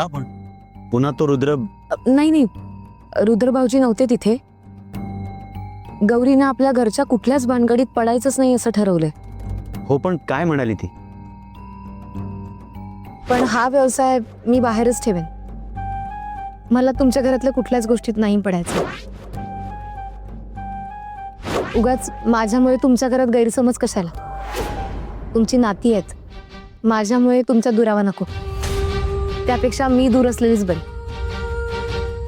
हा पण पुन्हा तो रुद्र नाही नाही, रुद्रभाऊजी नव्हते तिथे. गौरीनं आपल्या घरच्या कुठल्याच भानगडीत पडायचंच नाही असं ठरवलंय. हो पण काय म्हणाली ती? पण हा व्यवसाय मी बाहेरच ठेवेन. मला तुमच्या घरातल्या कुठल्याच गोष्टीत नाही पडायचं. उगाच माझ्यामुळे तुमच्या घरात गैरसमज कशाला? तुमची नाती आहेत, माझ्यामुळे तुमचा दुरावा नको. त्यापेक्षा मी दूर असलेलीच बरी.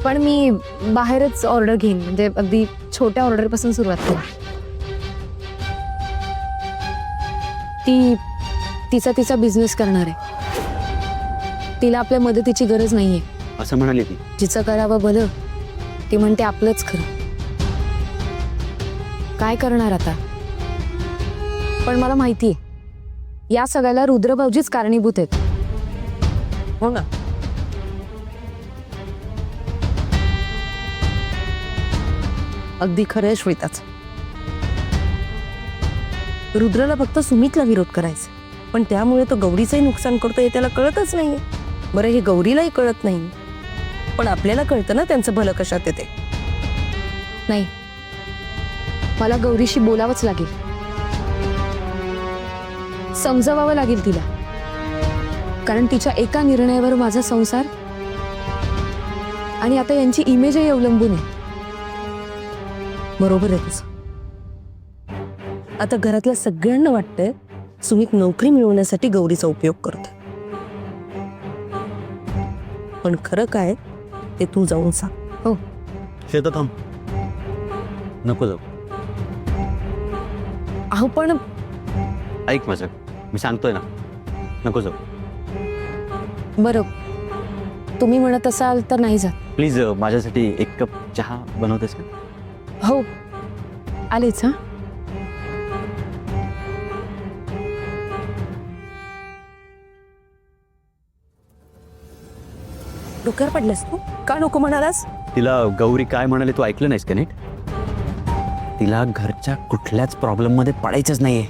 पण मी बाहेरच ऑर्डर घेईन, म्हणजे अगदी छोट्या ऑर्डरपासून सुरुवात करेन. ती तिचा बिझनेस करणार आहे. तिला आपल्या मदतीची गरज नाहीये. असं म्हणाली ती? जिचं करावं भलं, ती म्हणते आपलंच खरं. काय करणार आता? पण मला माहितीये, या सगळ्याला रुद्रभाऊजीच कारणीभूत आहेत. हो ना. अगदी खरं आहे श्वेताच. रुद्रला फक्त सुमितला विरोध करायचा, पण त्यामुळे तो गौरीचंही नुकसान करतोय त्याला कळतच नाहीये. बरं, हे गौरीलाही कळत नाही, पण आपल्याला कळतं ना त्यांचं भलं कशात येते. नाही, मला गौरीशी बोलावंच लागेल, समजवावं लागेल तिला. कारण तिच्या एका निर्णयावर माझा संसार आणि आता यांची इमेजही अवलंबून आहे. बरोबर आहे तुझं. आता घरातल्या सगळ्यांना वाटतंय सुमित नोकरी मिळवण्यासाठी गौरीचा उपयोग करतोय. पण खरं काय ते तू जाऊन सांग. हो. शेतात थांब, नको जाऊ. अहो पण ऐक माझं, मी सांगतोय ना, नको जाऊ बरं, तुम्ही म्हणत असाल तर नाही जात. प्लीज. माझ्यासाठी एक कप चहा बनवतेस का? हो, आलेच. हा, डोक्यावर पडलास तू? का नको म्हणालास? तिला गौरी काय म्हणाले तू ऐकलं नाहीस का नीट? तिला घरच्या कुठल्याच प्रॉब्लेम मध्ये पडायचंच नाहीये.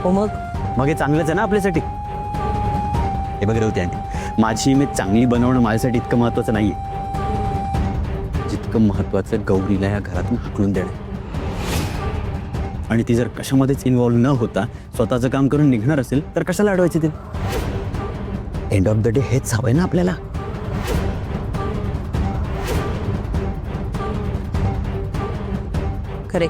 हो मग हे चांगलंच आहे ना आपल्यासाठी. हे बघ होती आंटी, माझी इमेज चांगली बनवणं माझ्यासाठी इतकं महत्वाचं नाहीये जितकं महत्वाचं गौरीला या घरातून हाकलून देणं. आणि ती जर कशामध्येच इन्व्हॉल्व्ह न होता स्वतःचं काम करून निघणार असेल तर कशाला अडवायचे ते? एंड ऑफ द डे हेच हवंय ना आपल्याला. खरे